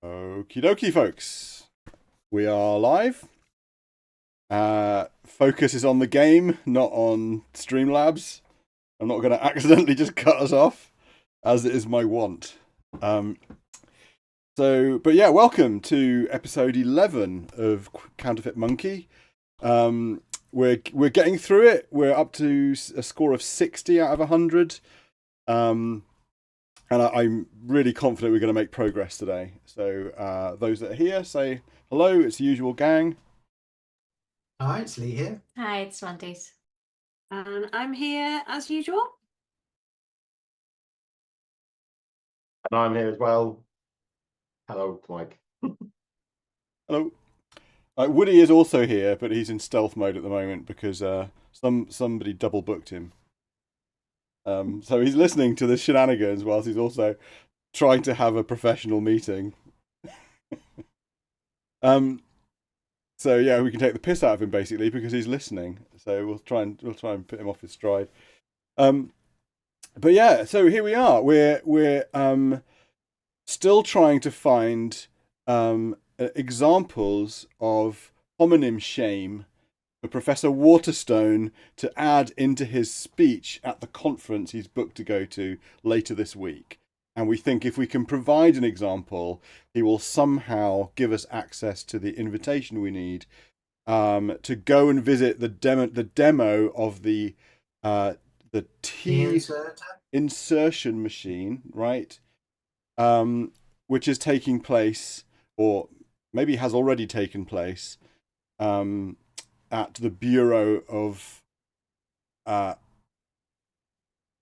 Okie dokie, folks. We are live. Focus is on the game, not on Streamlabs. I'm not going to accidentally just cut us off, as it is my wont. But yeah, welcome to episode 11 of Counterfeit Monkey. We're getting through it. We're up to a score of 60 out of 100. And I'm really confident we're going to make progress today. So those that are here, say hello. It's the usual gang. Hi, it's Lee here. Hi, it's Mondays. And I'm here as usual. And I'm here as well. Hello, Mike. Hello. Woody is also here, but he's in stealth mode at the moment because somebody double booked him. So he's listening to the shenanigans whilst he's also trying to have a professional meeting. So yeah, we can take the piss out of him basically because he's listening. So we'll try and put him off his stride. But yeah, so here we are. We're still trying to find examples of homonym shame for Professor Waterstone to add into his speech at the conference he's booked to go to later this week. And we think if we can provide an example, he will somehow give us access to the invitation we need to go and visit the demo of the T insertion machine, right? Which is taking place, or maybe has already taken place, at the Bureau of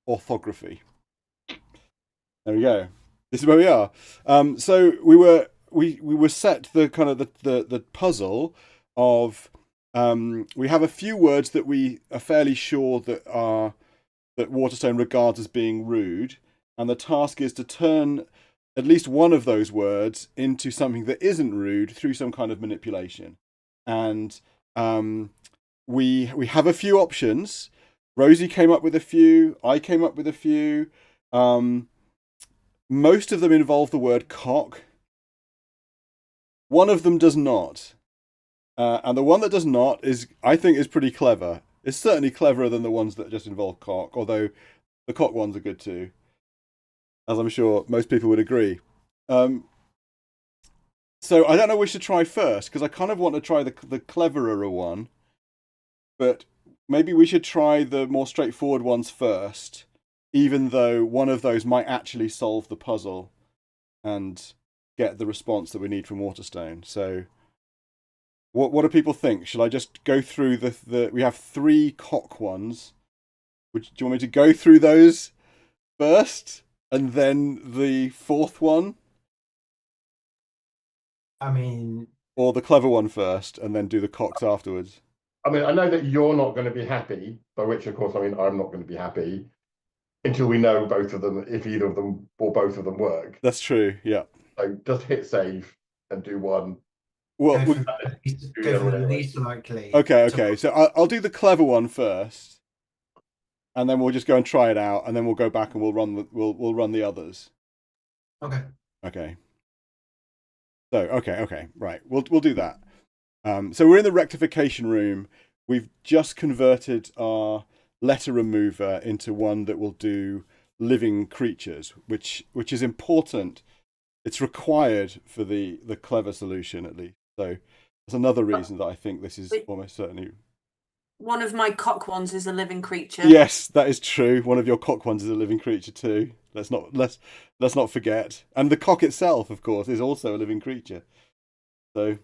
Orthography. There we go. This is where we are. So we were set the kind of the puzzle of we have a few words that we are fairly sure that Waterstone regards as being rude, and the task is to turn at least one of those words into something that isn't rude through some kind of manipulation. And we have a few options. Rosie came up with a few. I came up with a few. Most of them involve the word cock. One of them does not. And the one that does not I think is pretty clever. It's certainly cleverer than the ones that just involve cock, although the cock ones are good too, as I'm sure most people would agree. So I don't know which to try first, because I kind of want to try the cleverer one, but maybe we should try the more straightforward ones first, even though one of those might actually solve the puzzle and get the response that we need from Waterstone. So what do people think? Shall I just go through we have 3 cock ones. Do you want me to go through those first and then the 4th one? I mean... Or the clever one first and then do the cocks afterwards? I mean, I know that you're not going to be happy, by which, of course, I mean, I'm not going to be happy until we know both of them, if either of them or both of them work. That's true, yeah. So just hit save and do one. Well, go for the least likely. Okay. So I'll do the clever one first, and then we'll just go and try it out, and then we'll go back and we'll run the others. Okay. So okay, right. We'll do that. So we're in the rectification room. We've just converted our letter remover into one that will do living creatures, which is important. It's required for the clever solution, at least. So that's another reason that I think this is almost certainly... One of my cock ones is a living creature. Yes, that is true. One of your cock ones is a living creature too. Let's not forget. And the cock itself, of course, is also a living creature. So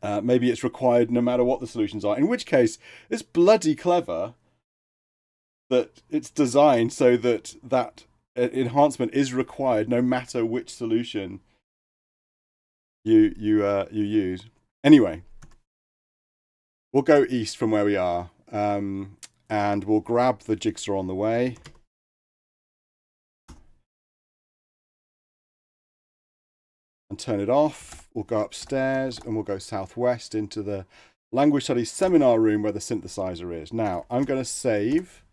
maybe it's required no matter what the solutions are. In which case, it's bloody clever that it's designed so that enhancement is required no matter which solution you use. Anyway, we'll go east from where we are, and we'll grab the jigsaw on the way. And turn it off. We'll go upstairs and we'll go southwest into the language studies seminar room where the synthesizer is. Now, I'm going to save.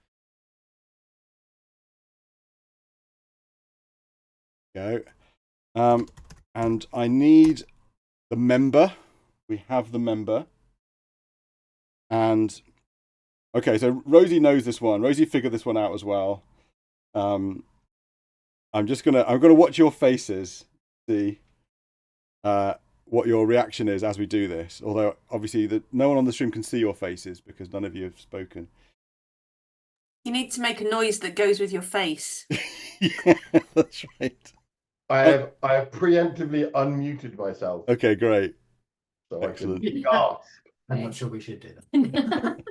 Go. And I need the member. We have the member. And okay, so Rosie knows this one. Rosie figured this one out as well. I'm gonna watch your faces, see what your reaction is as we do this. Although obviously no one on the stream can see your faces because none of you have spoken. You need to make a noise that goes with your face. Yeah, that's right. I have preemptively unmuted myself. Okay, great. So Excellent. I can gasp. I'm not sure we should do that.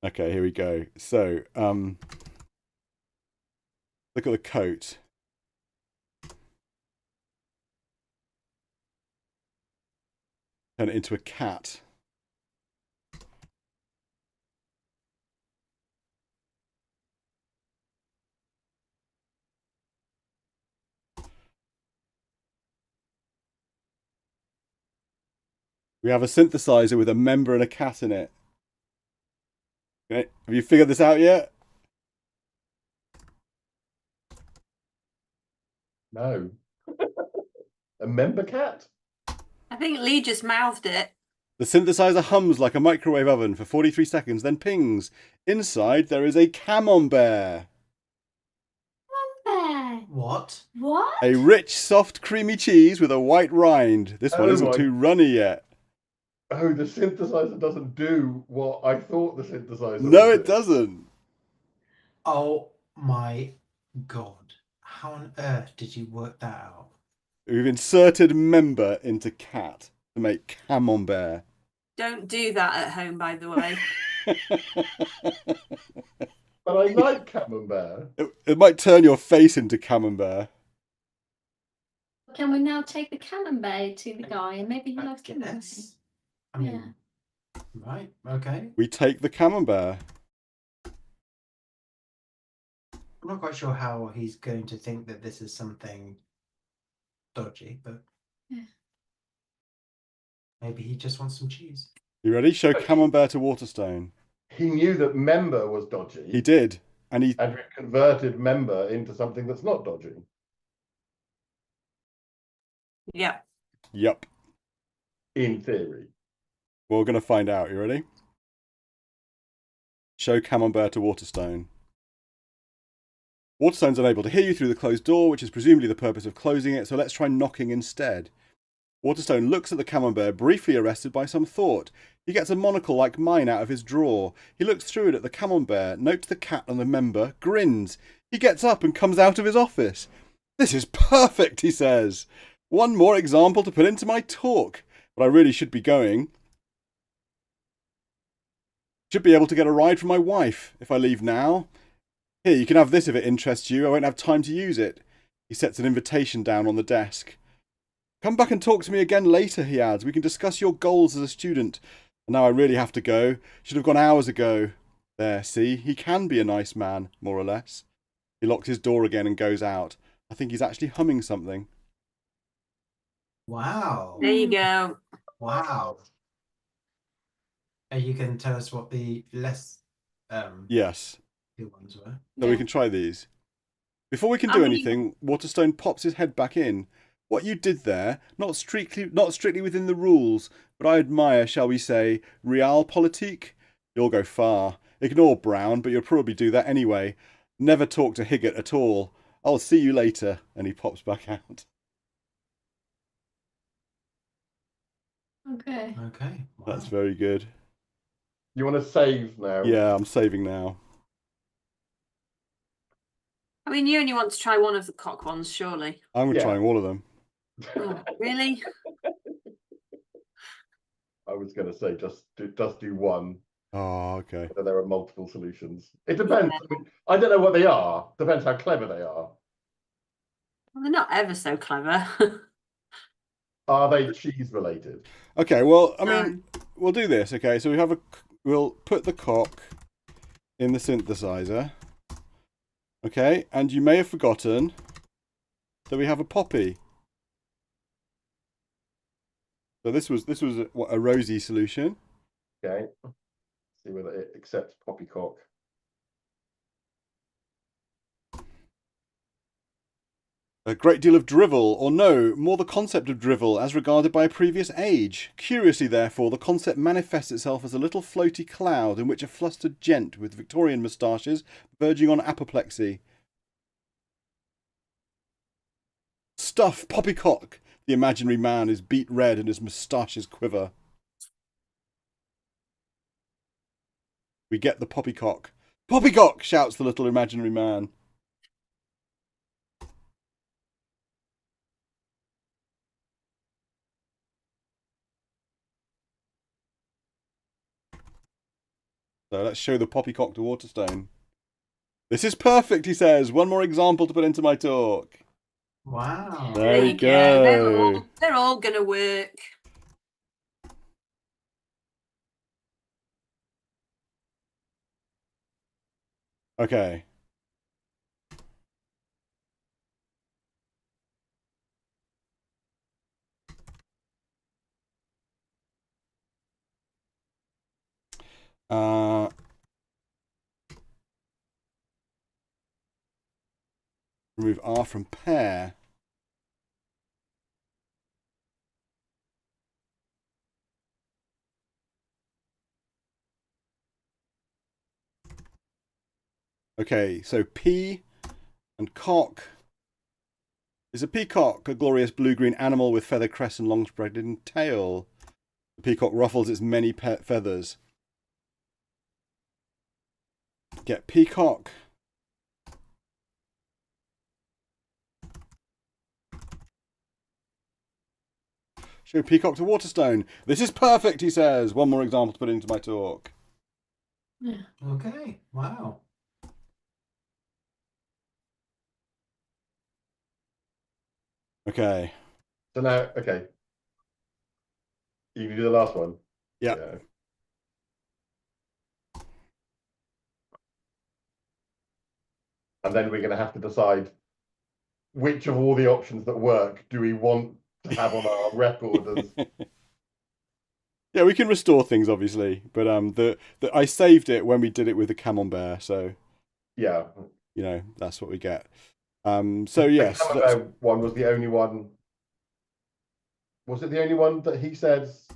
Okay, here we go. So, look at the coat. Turn it into a cat. We have a synthesizer with a member and a cat in it. Okay, have you figured this out yet? No. A member cat? I think Lee just mouthed it. The synthesizer hums like a microwave oven for 43 seconds, then pings. Inside, there is a camembert. What? What? A rich, soft, creamy cheese with a white rind. This one Oh isn't my- too runny yet. Oh, the synthesizer doesn't do what I thought the synthesizer No, would it do. doesn't. Oh my god. How on earth did you work that out? We've inserted member into cat to make camembert. Don't do that at home, by the way. But I like camembert. It might turn your face into camembert. Can we now take the camembert to the guy and maybe he likes camembert? Yes. I mean, right, okay. We take the camembert. I'm not quite sure how he's going to think that this is something dodgy, but Yeah. maybe he just wants some cheese. You ready? Show camembert to Waterstone. He knew that member was dodgy. He did. And he And we converted member into something that's not dodgy. Yeah. Yup. In theory. We're going to find out. You ready? Show camembert to Waterstone. Waterstone's unable to hear you through the closed door, which is presumably the purpose of closing it, so let's try knocking instead. Waterstone looks at the camembert, briefly arrested by some thought. He gets a monocle like mine out of his drawer. He looks through it at the camembert, notes the cat and the member, grins. He gets up and comes out of his office. "This is perfect," he says. "One more example to put into my talk. But I really should be going. Should be able to get a ride from my wife if I leave now. Here, you can have this if it interests you. I won't have time to use it." He sets an invitation down on the desk. "Come back and talk to me again later," he adds. "We can discuss your goals as a student. And now I really have to go. Should have gone hours ago." There, see? He can be a nice man, more or less. He locks his door again and goes out. I think he's actually humming something. Wow. There you go. Wow. And you can tell us what the less Yes. good ones were. So we can try these. Before we can do anything, Waterstone pops his head back in. "What you did there, not strictly within the rules, but I admire, shall we say, realpolitik. You'll go far. Ignore Brown, but you'll probably do that anyway. Never talk to Higgett at all. I'll see you later." And he pops back out. Okay. Okay. Wow. That's very good. You want to save now? Yeah, I'm saving now. I mean, you only want to try one of the cock ones, surely. I'm Yeah. trying all of them. Oh, really? I was going to say just do one. Oh, okay. But there are multiple solutions. It depends. I mean, I don't know what they are. Depends how clever they are. Well, they're not ever so clever. Are they cheese related? Okay, well, I mean, we'll do this. Okay, so we'll put the cock in the synthesizer. Okay, and you may have forgotten that we have a poppy. So this was a rosy solution. Okay. See whether it accepts poppycock. A great deal of drivel, or no, more the concept of drivel as regarded by a previous age. Curiously, therefore, the concept manifests itself as a little floaty cloud in which a flustered gent with Victorian moustaches verging on apoplexy. Stuff, poppycock! The imaginary man is beet red and his moustaches quiver. We get the poppycock. Poppycock! Shouts the little imaginary man. So let's show the poppycock to Waterstone. This is perfect, he says. One more example to put into my talk. Wow. There we go. go. They're all going to work. Okay. Remove R from pair. Okay, so P and cock. Is a peacock a glorious blue-green animal with feather crest and long spreading tail? The peacock ruffles its many feathers. Get peacock. Show peacock to Waterstone. This is perfect, he says. One more example to put into my talk. Yeah. Okay. Wow. Okay. So now, okay. You can do the last one. Yeah. And then we're going to have to decide which of all the options that work do we want to have on our record as. Yeah, we can restore things obviously, but I saved it when we did it with the camembert, so Yeah. you know that's what we get. So yes, the camembert one was the only one. Was it the only one that he says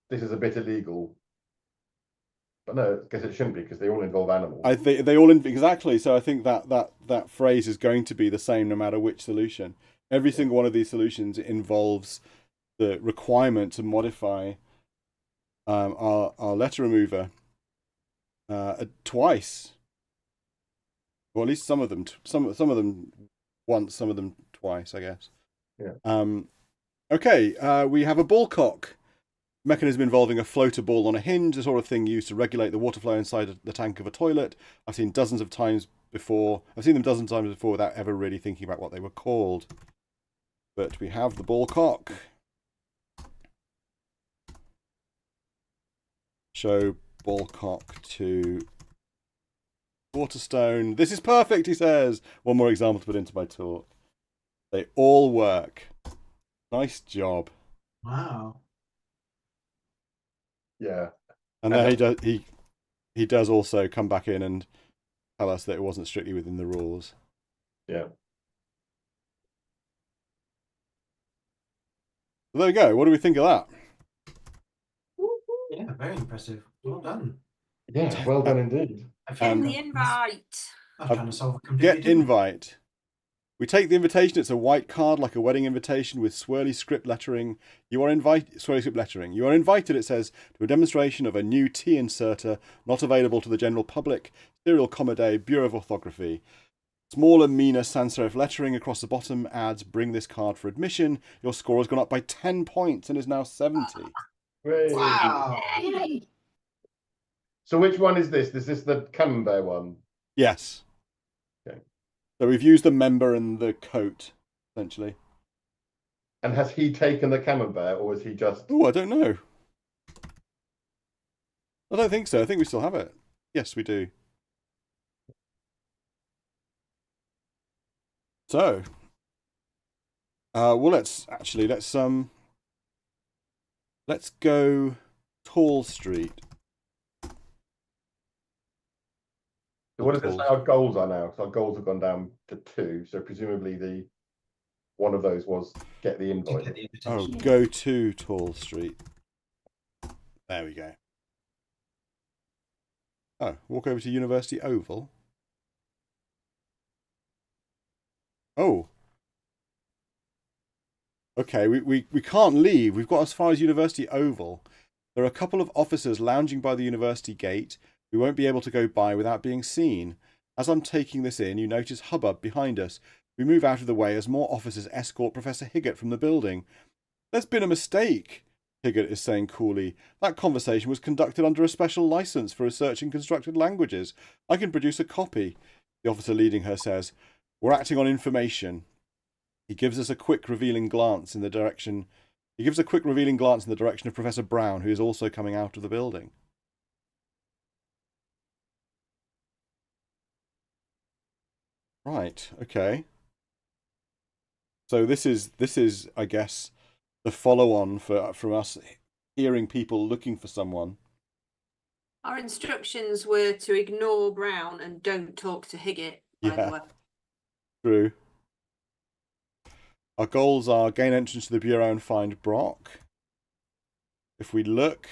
this is a bit illegal? But no, I guess it shouldn't be because they all involve animals. I think they all exactly. So I think that phrase is going to be the same no matter which solution. Every single one of these solutions involves the requirement to modify our letter remover twice, or at least some of them. Some of them once, some of them twice, I guess. Yeah. Okay. We have a ballcock. Mechanism involving a floater ball on a hinge, the sort of thing used to regulate the water flow inside the tank of a toilet. I've seen them dozens of times before without ever really thinking about what they were called. But we have the ballcock. Show ballcock to Waterstone. This is perfect, he says. One more example to put into my talk. They all work. Nice job. Wow. Yeah. And then he does also come back in and tell us that it wasn't strictly within the rules. Yeah. So there we go. What do we think of that? Yeah, very impressive. Well done. Yeah, well done indeed. I Send feel the invite. I was trying to solve a completely Get different. invite. We take the invitation. It's a white card like a wedding invitation with swirly script lettering. You are invited. Swirly script lettering. You are invited, it says, to a demonstration of a new tea inserter not available to the general public. Serial Comma Day, Bureau of Orthography. Smaller, meaner sans serif lettering across the bottom adds "Bring this card for admission." Your score has gone up by 10 points and is now 70. Wow. Yay. So which one is this? Is this the camembert one? Yes. Okay. So we've used the member and the coat, essentially. And has he taken the camembert or is he just... Oh, I don't know. I don't think so. I think we still have it. Yes, we do. So, well, let's go Tall Street. So what does it Tools. say our goals are now? So our goals have gone down to 2. So presumably the one of those was get the To invoice. get the Oh, invitation. go to Tall Street. There we go. Oh, walk over to University Oval. Oh. Okay, we can't leave. We've got as far as University Oval. There are a couple of officers lounging by the university gate. We won't be able to go by without being seen. As I'm taking this in, you notice hubbub behind us. We move out of the way as more officers escort Professor Higgett from the building. There's been a mistake, Higgett is saying coolly. That conversation was conducted under a special license for research in constructed languages. I can produce a copy. The officer leading her says, We're acting on information. He gives a quick revealing glance in the direction of Professor Brown, who is also coming out of the building. Right, okay. So this is I guess the follow on from us hearing people looking for someone. Our instructions were to ignore Brown and don't talk to Higgett, by the way. True. Our goals are gain entrance to the Bureau and find Brock. If we look,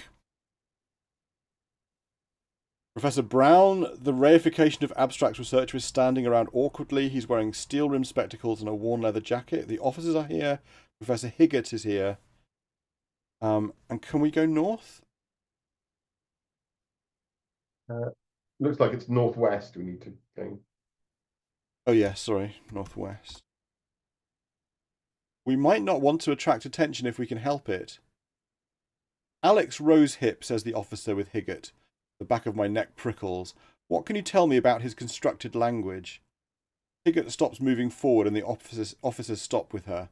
Professor Brown, the reification of abstract researcher, is standing around awkwardly. He's wearing steel-rimmed spectacles and a worn leather jacket. The officers are here. Professor Higgett is here. And can we go north? Looks like it's northwest. We need to go. Oh yeah, sorry, northwest. We might not want to attract attention if we can help it. Alex Rosehip, says the officer with Higgett. The back of my neck prickles. What can you tell me about his constructed language? Higgett stops moving forward and the officers stop with her.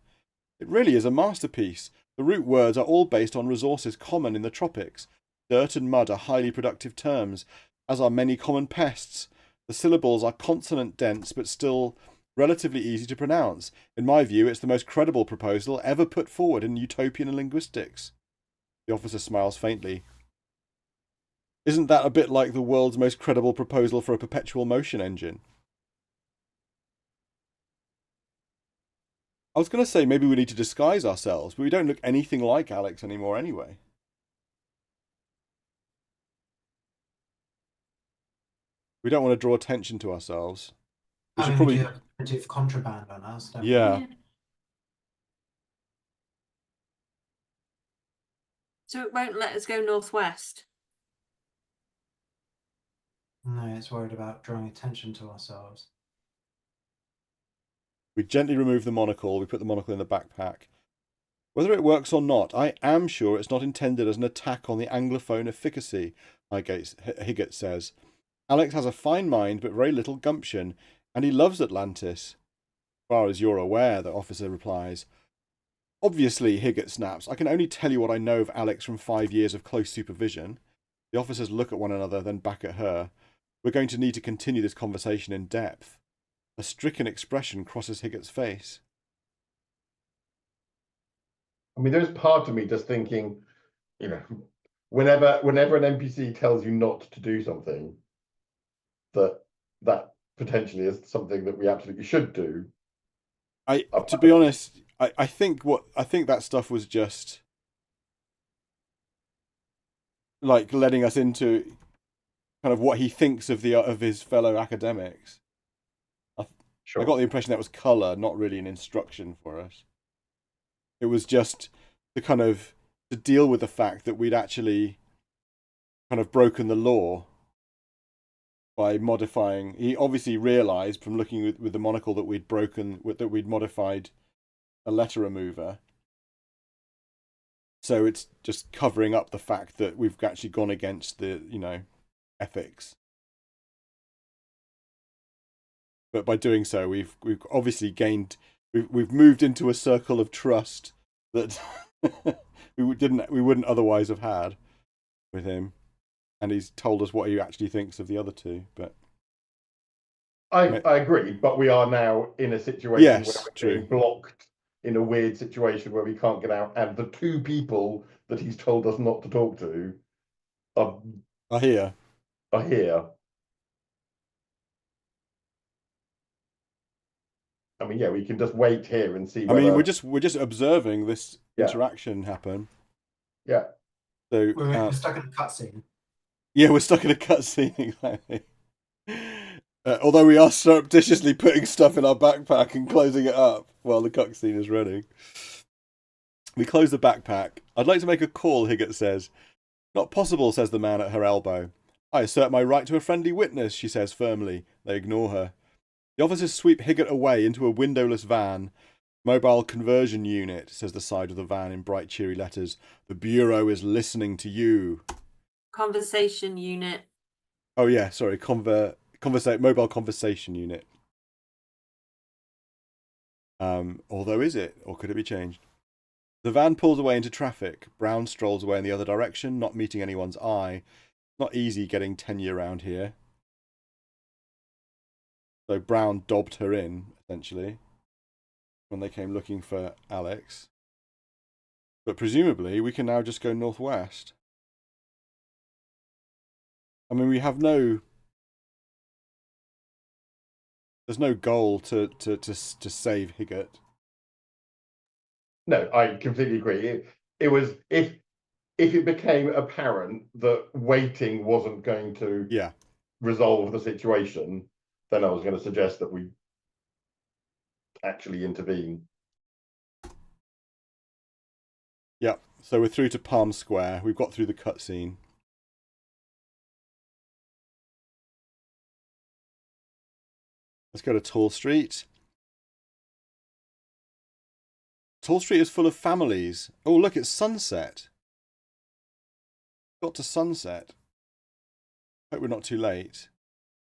It really is a masterpiece. The root words are all based on resources common in the tropics. Dirt and mud are highly productive terms, as are many common pests. The syllables are consonant dense but still relatively easy to pronounce. In my view, it's the most credible proposal ever put forward in utopian linguistics. The officer smiles faintly. Isn't that a bit like the world's most credible proposal for a perpetual motion engine? I was going to say maybe we need to disguise ourselves, but we don't look anything like Alex anymore anyway. We don't want to draw attention to ourselves. We should probably... we do have plenty of contraband on us, don't we? Yeah. So it won't let us go northwest. No, it's worried about drawing attention to ourselves. We gently remove the monocle. We put the monocle in the backpack. Whether it works or not, I am sure it's not intended as an attack on the Anglophone efficacy, Higgett says. Alex has a fine mind but very little gumption, and he loves Atlantis. As far as you're aware, the officer replies. Obviously, Higgett snaps. I can only tell you what I know of Alex from 5 years of close supervision. The officers look at one another, then back at her. We're going to need to continue this conversation in depth. A stricken expression crosses Higgett's face. I mean, there's part of me just thinking, whenever an NPC tells you not to do something, that potentially is something that we absolutely should do. To be honest, I think that stuff was just like letting us into kind of what he thinks of his fellow academics. Sure. I got the impression that was colour, not really an instruction for us. It was just to deal with the fact that we'd actually kind of broken the law by modifying. He obviously realised from looking with the monocle that we'd modified a letter remover. So it's just covering up the fact that we've actually gone against the, ethics. But by doing so, we've obviously gained. We've moved into a circle of trust that we wouldn't otherwise have had with him, and he's told us what he actually thinks of the other two. But I agree, but we are now in a situation where we're being blocked in a weird situation where we can't get out, and the two people that he's told us not to talk to are here. Are here. I mean, yeah, we can just wait here and see I whether... mean, we're just observing this Yeah. interaction happen. Yeah. So We're stuck in a cutscene. yeah, we're stuck in a cutscene exactly. Although we are surreptitiously putting stuff in our backpack and closing it up while the cutscene is running. We close the backpack. I'd like to make a call, Higgett says. Not possible, says the man at her elbow. I assert my right to a friendly witness, she says firmly. They ignore her. The officers sweep Higgett away into a windowless van. Mobile conversion unit, says the side of the van in bright, cheery letters. The Bureau is listening to you. Conversation unit. Oh, yeah, sorry. Mobile conversation unit. Although, is it? Or could it be changed? The van pulls away into traffic. Brown strolls away in the other direction, not meeting anyone's eye. Not easy getting tenure around here. So Brown dobbed her in, essentially, when they came looking for Alex. But presumably, we can now just go northwest. I mean, we have no... There's no goal to save Higgett. No, I completely agree. It was if it became apparent that waiting wasn't going to resolve the situation, then I was going to suggest that we actually intervene. Yep. So we're through to Palm Square. We've got through the cutscene. Let's go to Tall Street. Tall Street is full of families. Oh, look, it's sunset. Got to sunset. Hope we're not too late.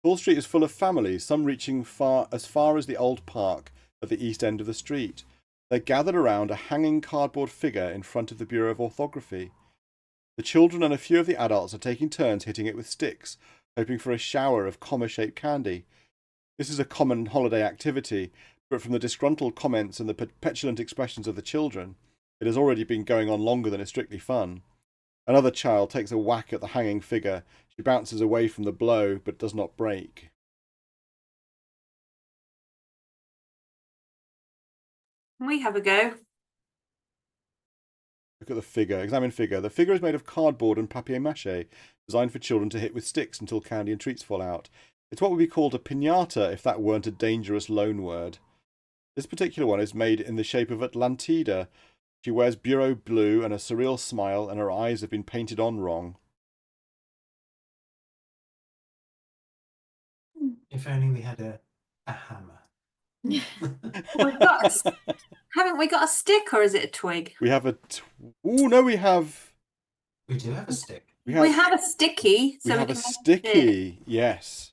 Tall Street is full of families, some reaching as far as the old park at the east end of the street. They're gathered around a hanging cardboard figure in front of the Bureau of Orthography. The children and a few of the adults are taking turns hitting it with sticks, hoping for a shower of comma-shaped candy. This is a common holiday activity, but from the disgruntled comments and the petulant expressions of the children, it has already been going on longer than is strictly fun. Another child takes a whack at the hanging figure. She bounces away from the blow, but does not break. We have a go. Look at the figure. Examine figure. The figure is made of cardboard and papier-mâché, designed for children to hit with sticks until candy and treats fall out. It's what would be called a piñata if that weren't a dangerous loan word. This particular one is made in the shape of Atlantida. She wears bureau blue and a surreal smile, and her eyes have been painted on wrong. If only we had a hammer. Haven't we got a stick, or is it a twig? We have oh no, we have. We do have a stick. We have a sticky. We So have we a can sticky. Yes.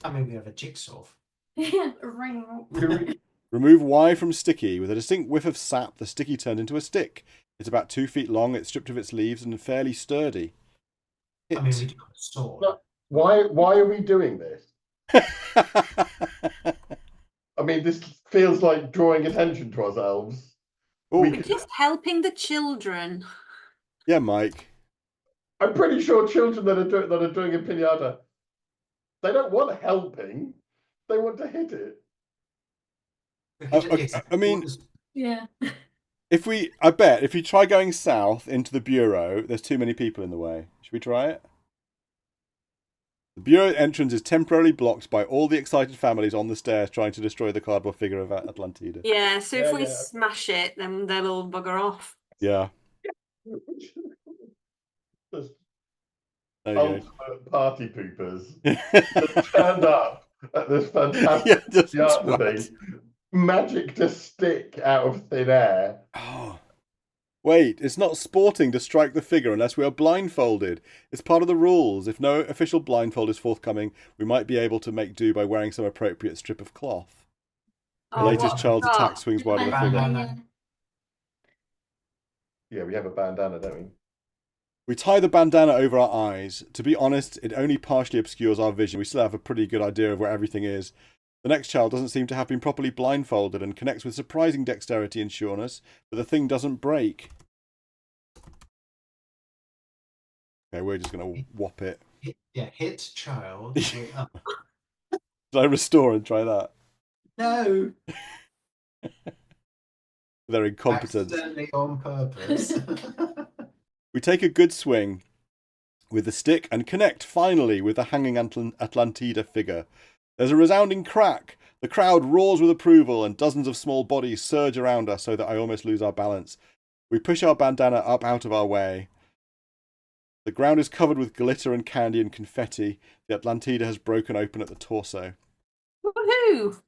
I mean, we have a jigsaw. Ring. Remove Y from sticky. With a distinct whiff of sap, the sticky turned into a stick. It's about 2 feet long, it's stripped of its leaves and fairly sturdy. I mean, we do have a sword. But why are we doing this? I mean, this feels like drawing attention to ourselves. Oh, We're just helping the children. yeah, Mike. I'm pretty sure children that are doing a piñata, they don't want helping. They want to hit it. I mean, Yeah. I bet if you try going south into the Bureau, there's too many people in the way. Should we try it? The Bureau entrance is temporarily blocked by all the excited families on the stairs trying to destroy the cardboard figure of Atlantida. Yeah, so if we Yeah. smash it, then they'll all bugger off. Yeah. Just There you ultimate party poopers go. just turned up at this fantastic Yeah, just piñata twat. thing. Magic to stick out of thin air. Oh. Wait, it's not sporting to strike the figure unless we are blindfolded. It's part of the rules. If no official blindfold is forthcoming, we might be able to make do by wearing some appropriate strip of cloth. The Oh, latest what child's a attack start. swings wide of the Bandana. figure. Yeah, we have a bandana, don't we? We tie the bandana over our eyes. To be honest, it only partially obscures our vision. We still have a pretty good idea of where everything is. The next child doesn't seem to have been properly blindfolded and connects with surprising dexterity and sureness, but the thing doesn't break. Okay, we're just going to whop it. Hit child. Should I restore and try that? No, Their incompetence. accidentally on purpose. We take a good swing with the stick and connect finally with the hanging Atlantida figure. There's a resounding crack. The crowd roars with approval and dozens of small bodies surge around us so that I almost lose our balance. We push our bandana up out of our way. The ground is covered with glitter and candy and confetti. The Atlantida has broken open at the torso. Woohoo!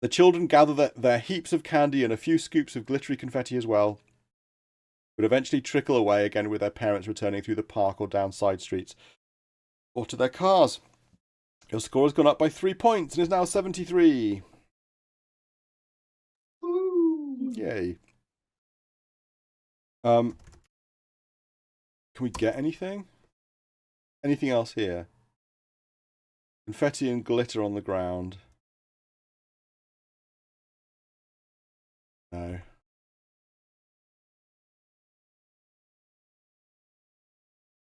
The children gather their heaps of candy and a few scoops of glittery confetti as well, but eventually trickle away again with their parents returning through the park or down side streets or to their cars. Your score has gone up by 3 points and is now 73. Yay. Can we get anything? Anything else here? Confetti and glitter on the ground. No.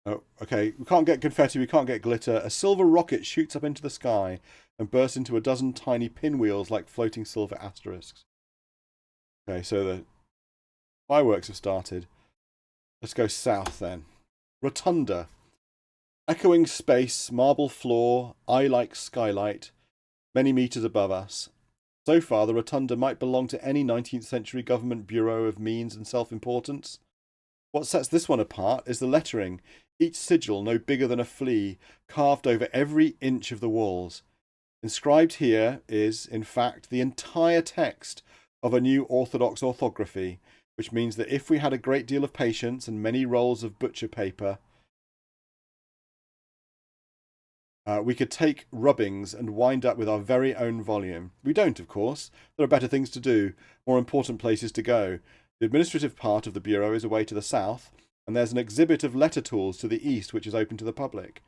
Oh, okay. We can't get confetti, we can't get glitter. A silver rocket shoots up into the sky and bursts into a dozen tiny pinwheels like floating silver asterisks. Okay, so the fireworks have started. Let's go south then. Rotunda. Echoing space, marble floor, eye-like skylight, many meters above us. So far, the rotunda might belong to any 19th century government bureau of means and self-importance. What sets this one apart is the lettering, each sigil no bigger than a flea, carved over every inch of the walls. Inscribed here is, in fact, the entire text of a new orthodox orthography, which means that if we had a great deal of patience and many rolls of butcher paper, we could take rubbings and wind up with our very own volume. We don't, of course. There are better things to do, more important places to go. The administrative part of the Bureau is away to the south, and there's an exhibit of letter tools to the east which is open to the public.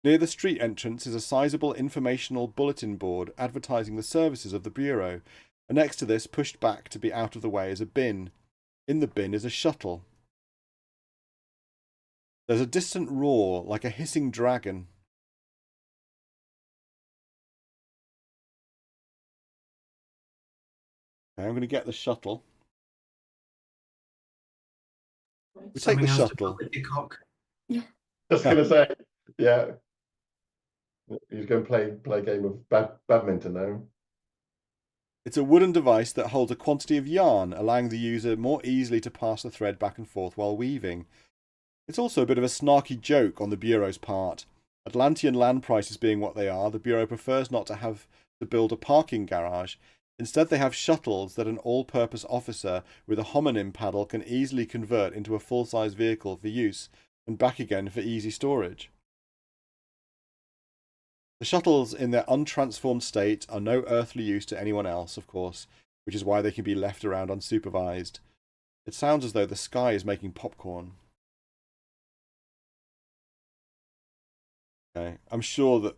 Near the street entrance is a sizable informational bulletin board advertising the services of the Bureau, and next to this, pushed back to be out of the way, is a bin. In the bin is a shuttle. There's a distant roar, like a hissing dragon. Okay, I'm going to get the shuttle. We take the shuttle. Just gonna say, yeah. He's going to play a game of badminton now. It's a wooden device that holds a quantity of yarn, allowing the user more easily to pass the thread back and forth while weaving. It's also a bit of a snarky joke on the Bureau's part. Atlantean land prices being what they are, the Bureau prefers not to have to build a parking garage. Instead, they have shuttles that an all-purpose officer with a homonym paddle can easily convert into a full-size vehicle for use and back again for easy storage. The shuttles in their untransformed state are no earthly use to anyone else, of course, which is why they can be left around unsupervised. It sounds as though the sky is making popcorn. Okay, I'm sure that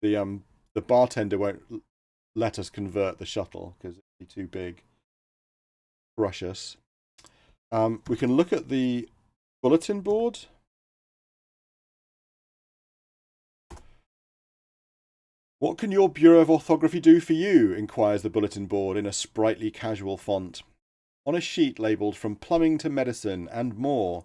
the bartender won't let us convert the shuttle because it'd be too big. Crush us. We can look at the bulletin board. What can your Bureau of Orthography do for you? Inquires the bulletin board in a sprightly casual font. On a sheet labelled From Plumbing to Medicine and More,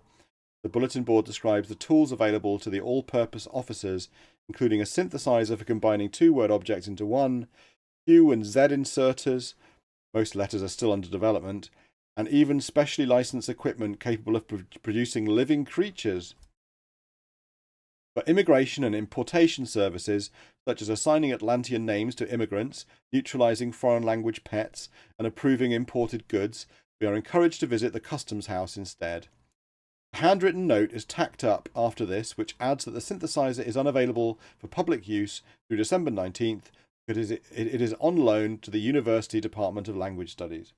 the bulletin board describes the tools available to the all-purpose officers, including a synthesizer for combining two-word objects into one, Q and Z inserters, most letters are still under development, and even specially licensed equipment capable of producing living creatures. For immigration and importation services, such as assigning Atlantean names to immigrants, neutralizing foreign language pets, and approving imported goods, we are encouraged to visit the customs house instead. A handwritten note is tacked up after this, which adds that the synthesizer is unavailable for public use through December 19th, because it is on loan to the University Department of Language Studies.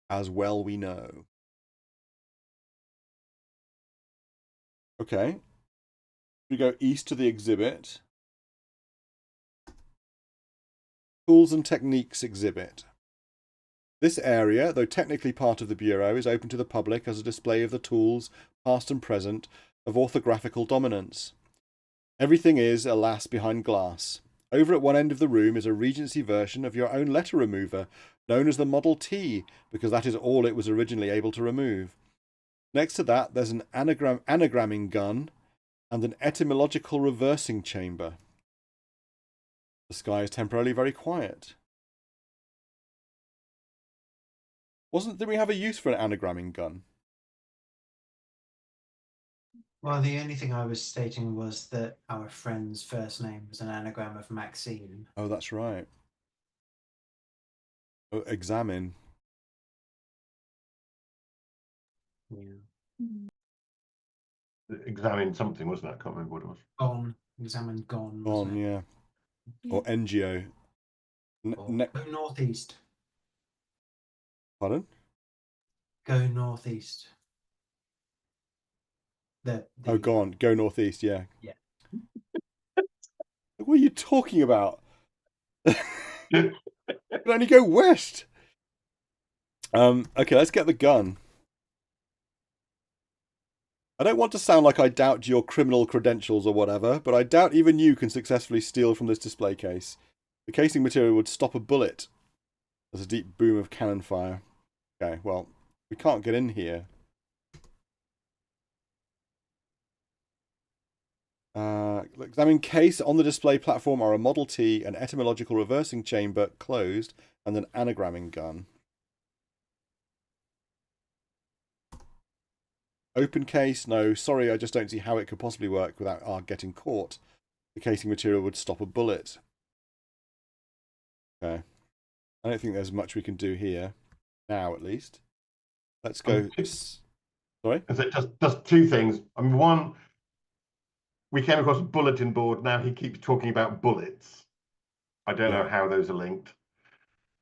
As well we know. Okay. We go east to the exhibit. Tools and Techniques exhibit. This area, though technically part of the Bureau, is open to the public as a display of the tools, past and present, of orthographical dominance. Everything is, alas, behind glass. Over at one end of the room is a Regency version of your own letter remover, known as the Model T, because that is all it was originally able to remove. Next to that, there's an anagramming gun and an etymological reversing chamber. The sky is temporarily very quiet. Did we have a use for an anagramming gun? Well, the only thing I was stating was that our friend's first name was an anagram of Maxine. Oh, that's right. Oh, examine. Yeah. Examine something, wasn't it? I can't remember what it was. Gone. Examined gone. wasn't On, it? yeah. Or NGO. Or go northeast. Pardon? Go northeast. Oh, go on. Go northeast, yeah. Yeah. What are you talking about? You can only go west. Okay, let's get the gun. I don't want to sound like I doubt your criminal credentials or whatever, but I doubt even you can successfully steal from this display case. The casing material would stop a bullet. There's a deep boom of cannon fire. Okay, well, we can't get in here. Examine case. On the display platform are a Model T, an etymological reversing chamber, closed, and an anagramming gun. Open case. No, sorry, I just don't see how it could possibly work without our getting caught. The casing material would stop a bullet. Okay. I don't think there's much we can do here. Now, at least. Let's go. Sorry? Is it just two things? I mean, one, we came across a bulletin board. Now he keeps talking about bullets. I don't know how those are linked.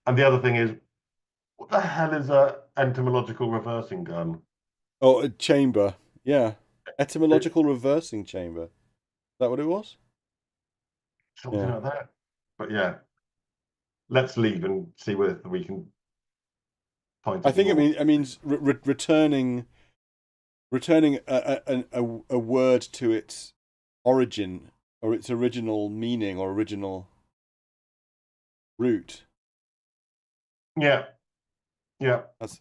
And the other thing is, what the hell is a entomological reversing gun? Oh, a chamber. Yeah. Etymological reversing chamber. Is that what it was? Something like that. But yeah, let's leave and see whether we can find. I think it means returning a word to its origin or its original meaning or original root. Yeah. That's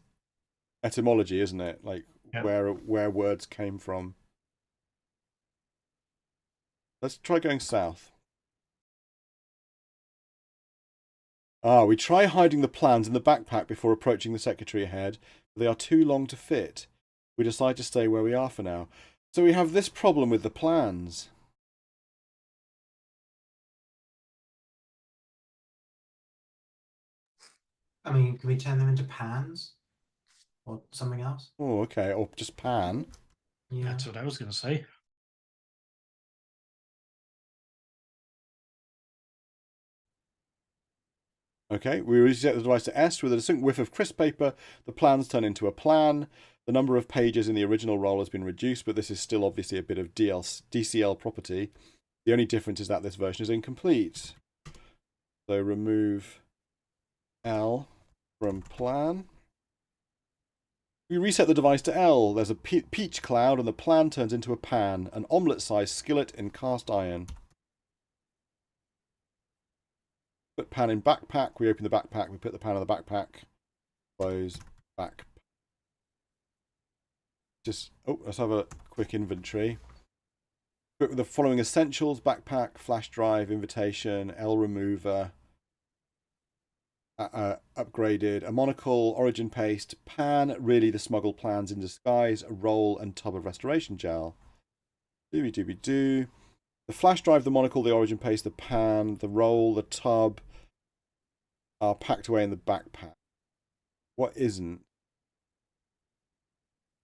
etymology, isn't it? Like where words came from. Let's try going south. We try hiding the plans in the backpack before approaching the secretary ahead, but they are too long to fit. We decide to stay where we are for now. So we have this problem with the plans. I mean, can we turn them into pans? Or something else? Oh, okay. Or just pan. Yeah. That's what I was going to say. Okay, we reset the device to S. With a distinct whiff of crisp paper, the plans turn into a plan. The number of pages in the original roll has been reduced, but this is still obviously a bit of DCL property. The only difference is that this version is incomplete. So remove L from plan. We reset the device to L. There's a peach cloud and the plan turns into a pan, an omelette-sized skillet in cast iron. Put pan in backpack. We open the backpack. We put the pan in the backpack. Close back. Let's have a quick inventory. With the following essentials: backpack, flash drive, invitation, L remover, upgraded, a monocle, origin paste, pan, really the smuggled plans in disguise, a roll, and tub of restoration gel. Dooby-dooby-doo. The flash drive, the monocle, the origin paste, the pan, the roll, the tub are packed away in the backpack. What isn't?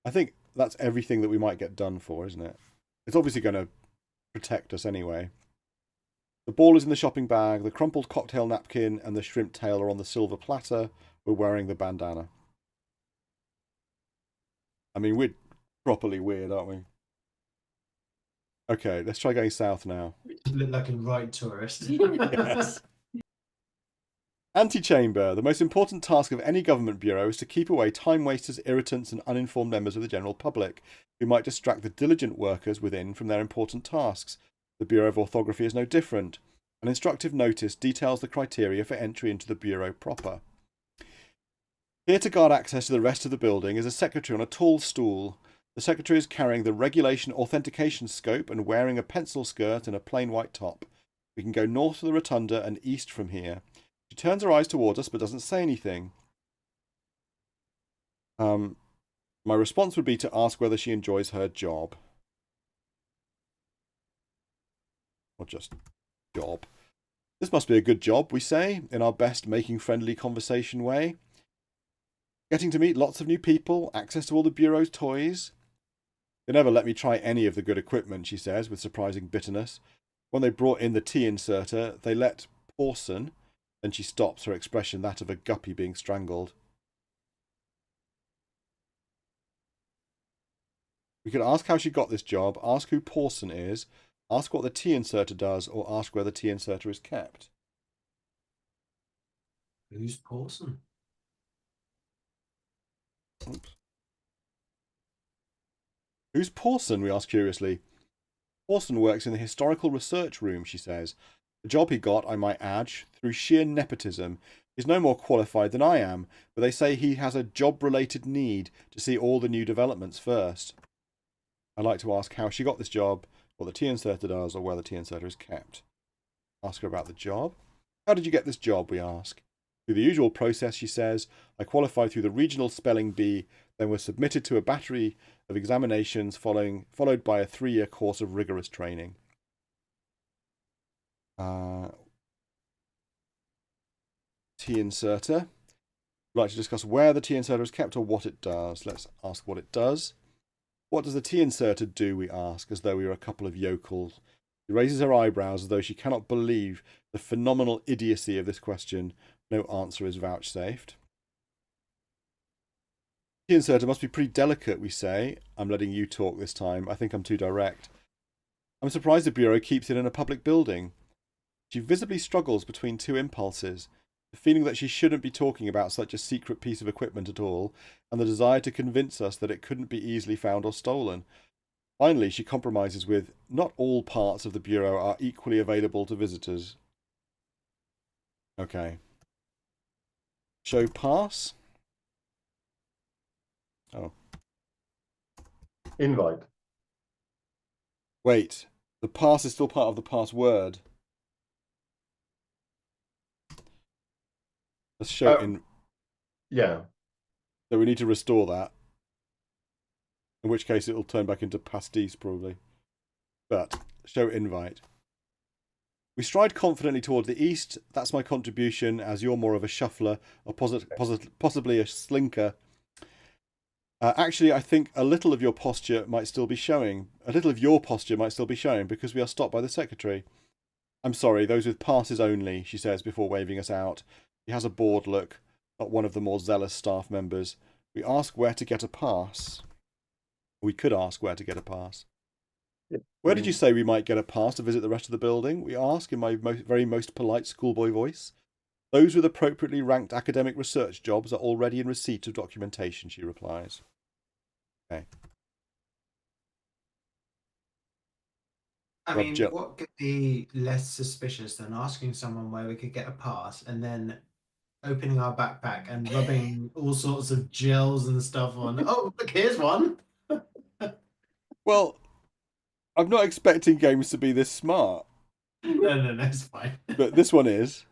I think that's everything that we might get done for, isn't it? It's obviously going to protect us anyway. The ball is in the shopping bag, the crumpled cocktail napkin and the shrimp tail are on the silver platter. We're wearing the bandana. I mean, we're properly weird, aren't we? Okay, let's try going south now. You look like a right tourist. Yes. Antechamber. The most important task of any government bureau is to keep away time wasters, irritants, and uninformed members of the general public who might distract the diligent workers within from their important tasks. The Bureau of Orthography is no different. An instructive notice details the criteria for entry into the bureau proper. Here to guard access to the rest of the building is a secretary on a tall stool. The secretary is carrying the regulation authentication scope and wearing a pencil skirt and a plain white top. We can go north of the rotunda and east from here. She turns her eyes towards us but doesn't say anything. My response would be to ask whether she enjoys her job. Or just job. This must be a good job, we say, in our best making friendly conversation way. Getting to meet lots of new people, access to all the bureau's toys. They never let me try any of the good equipment, she says, with surprising bitterness. When they brought in the tea inserter, they let Pawson, then she stops, her expression that of a guppy being strangled. We could ask how she got this job, ask who Pawson is, ask what the tea inserter does, or ask where the tea inserter is kept. Who's Pawson? Oops. Who's Pawson? We ask curiously. Pawson works in the historical research room, she says. The job he got, I might add, through sheer nepotism. He's no more qualified than I am, but they say he has a job-related need to see all the new developments first. I'd like to ask how she got this job, what the tea inserter does, or where the tea inserter is kept. Ask her about the job. How did you get this job, we ask. Through the usual process, she says. I qualified through the regional spelling bee, then was submitted to a battery of examinations followed by a 3-year course of rigorous training. Tea inserter. I'd like to discuss where the tea inserter is kept or what it does. Let's ask what it does. What does the tea inserter do, we ask, as though we were a couple of yokels. She raises her eyebrows as though she cannot believe the phenomenal idiocy of this question. No answer is vouchsafed. Tea inserter must be pretty delicate, we say. I'm letting you talk this time. I think I'm too direct. I'm surprised the Bureau keeps it in a public building. She visibly struggles between two impulses. The feeling that she shouldn't be talking about such a secret piece of equipment at all, and the desire to convince us that it couldn't be easily found or stolen. Finally, she compromises with, not all parts of the Bureau are equally available to visitors. Okay. Show pass. Oh. Invite. Wait. The pass is still part of the password. Let's show it in. Yeah. So we need to restore that. In which case it'll turn back into pastis probably. But show invite. We stride confidently toward the east. That's my contribution, as you're more of a shuffler or possibly a slinker. Actually, I think a little of your posture might still be showing. A little of your posture might still be showing because we are stopped by the secretary. I'm sorry, those with passes only, she says before waving us out. She has a bored look, not one of the more zealous staff members. We ask where to get a pass. We could ask where to get a pass. Where did you say we might get a pass to visit the rest of the building? We ask in my very most polite schoolboy voice. Those with appropriately ranked academic research jobs are already in receipt of documentation, she replies. Okay. I mean, what could be less suspicious than asking someone where we could get a pass and then opening our backpack and rubbing all sorts of gels and stuff on? Oh, look, here's one. Well, I'm not expecting games to be this smart. No, it's fine. But this one is.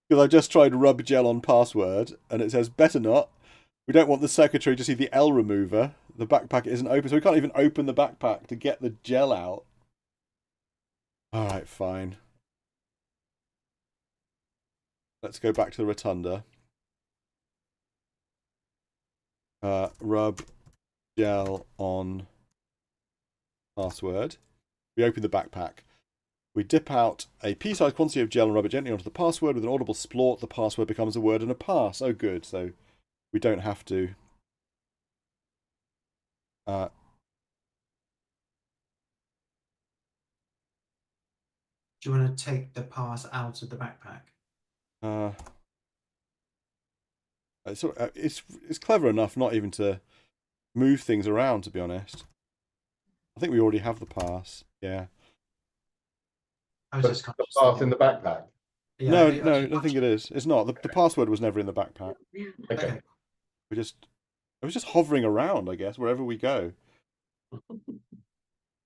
Because I just tried rub gel on password and it says better not. We don't want the secretary to see the L remover. The backpack isn't open, so we can't even open the backpack to get the gel out. Alright, fine. Let's go back to the rotunda. Rub gel on password. We open the backpack. We dip out a pea-sized quantity of gel and rub it gently onto the password. With an audible splort, the password becomes a word and a pass. Oh, good. So we don't have to. Do you want to take the pass out of the backpack? It's clever enough not even to move things around, to be honest. I think we already have the pass. Yeah. I was But just the conscious pass that in the backpack. Yeah, No, I was no, just I think it is. It's not. The password was never in the backpack. Okay. Okay. It was just hovering around, I guess, wherever we go.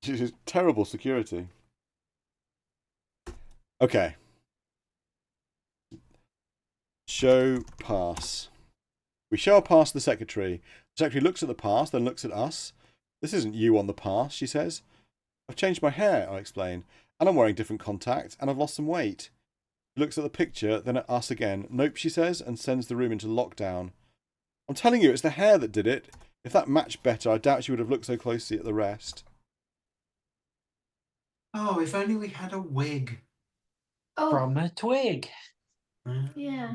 This is terrible security. Okay. Show pass. We show our pass to the secretary. The secretary looks at the pass, then looks at us. This isn't you on the pass, she says. I've changed my hair, I explain, and I'm wearing different contacts, and I've lost some weight. She looks at the picture, then at us again. Nope, she says, and sends the room into lockdown. I'm telling you, it's the hair that did it. If that matched better, I doubt she would have looked so closely at the rest. Oh, if only we had a wig. Oh, From a twig. yeah.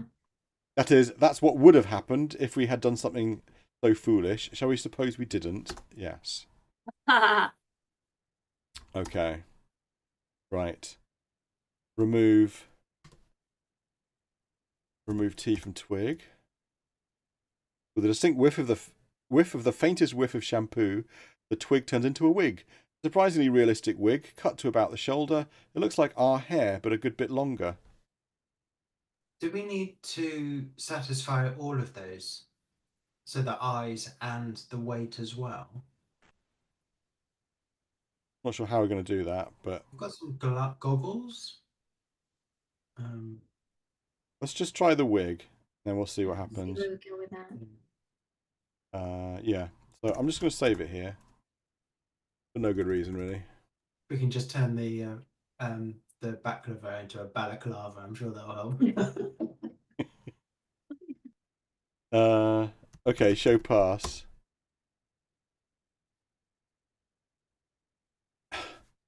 That's what would have happened if we had done something so foolish. Shall we suppose we didn't? Yes. Okay. Right. Remove tea from twig. With a distinct whiff of the faintest whiff of shampoo, the twig turns into a wig. Surprisingly realistic wig, cut to about the shoulder. It looks like our hair, but a good bit longer. Do we need to satisfy all of those? So the eyes and the weight as well? Not sure how we're going to do that, but We've got some goggles. let's just try the wig, then we'll see what See happens. where we go with that. Yeah. So I'm just going to save it here. For no good reason, really. We can just turn the baklava into a balaclava. I'm sure that'll help. Okay, show pass.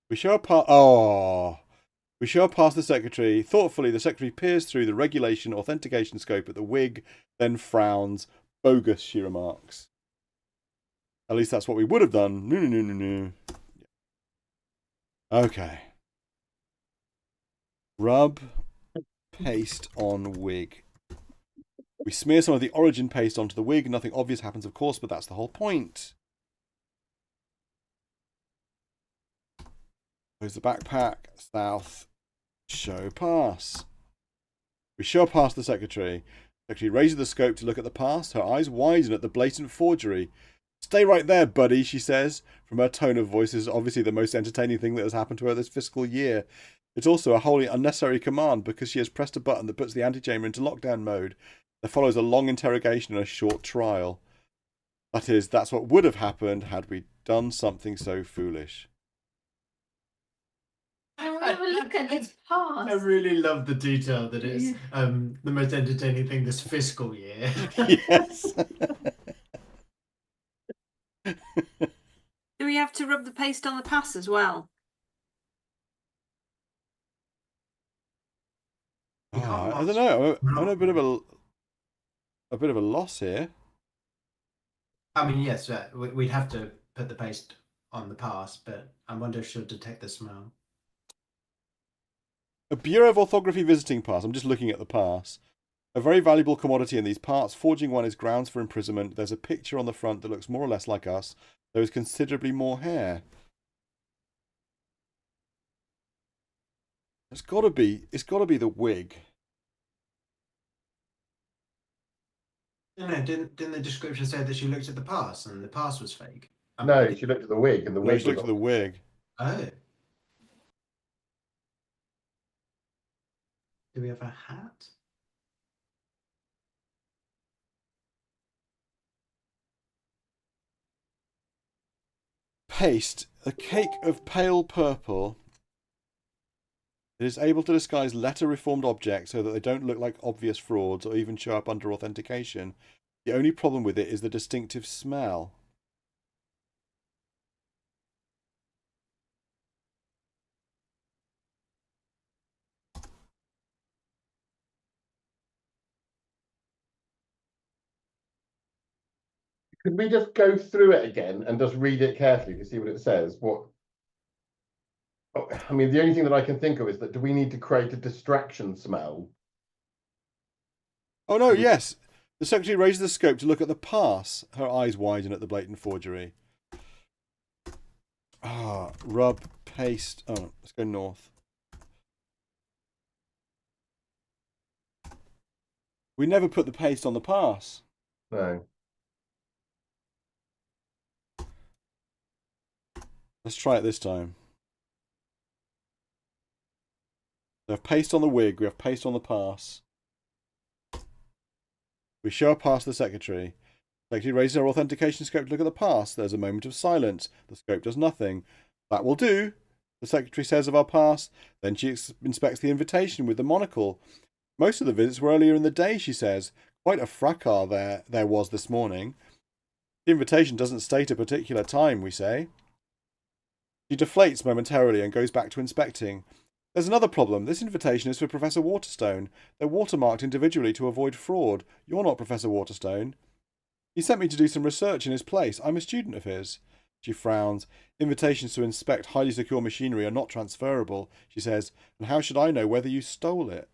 We show a pass. Oh, we show a pass the secretary. Thoughtfully, the secretary peers through the regulation authentication scope at the wig, then frowns. Bogus, she remarks. At least that's what we would have done. No. Okay. Rub paste on wig. We smear some of the origin paste onto the wig. Nothing obvious happens, of course, but that's the whole point. Close the backpack. South. Show pass. We show pass the secretary. The secretary raises the scope to look at the pass. Her eyes widen at the blatant forgery. Stay right there, buddy, she says. From her tone of voice, this is obviously the most entertaining thing that has happened to her this fiscal year. It's also a wholly unnecessary command because she has pressed a button that puts the antechamber into lockdown mode. There follows a long interrogation and a short trial. That is, that's what would have happened had we done something so foolish. And have a look at this pass. I really love the detail that it's Yeah. the most entertaining thing this fiscal year. Yes. Do we have to rub the paste on the pass as well? I don't know. I'm a bit of a loss here. I mean, yes, we'd have to put the paste on the pass, but I wonder if she'll detect the smell. A Bureau of Orthography visiting pass. I'm just looking at the pass. A very valuable commodity in these parts. Forging one is grounds for imprisonment. There's a picture on the front that looks more or less like us. There is considerably more hair. It's got to be the wig. No, didn't the description say that she looked at the pass and the pass was fake? No, she looked at the wig, and the No, wig she looked at the wig. Oh. Do we have a hat? Paste. A cake of pale purple. It is able to disguise letter-reformed objects so that they don't look like obvious frauds or even show up under authentication. The only problem with it is the distinctive smell. Could we just go through it again and just read it carefully to see what it says? I mean, the only thing that I can think of is that do we need to create a distraction smell? Oh no, yes. The secretary raises the scope to look at the pass. Her eyes widen at the blatant forgery. Rub, paste. Oh, let's go north. We never put the paste on the pass. No. Let's try it this time. We have paste on the wig. We have paste on the pass. We show a pass to the secretary. The secretary raises her authentication scope to look at the pass. There's a moment of silence. The scope does nothing. That will do, the secretary says of our pass. Then she inspects the invitation with the monocle. Most of the visits were earlier in the day, she says. Quite a fracas there was this morning. The invitation doesn't state a particular time, we say. She deflates momentarily and goes back to inspecting. There's another problem. This invitation is for Professor Waterstone. They're watermarked individually to avoid fraud. You're not Professor Waterstone. He sent me to do some research in his place. I'm a student of his. She frowns. Invitations to inspect highly secure machinery are not transferable, she says. And how should I know whether you stole it?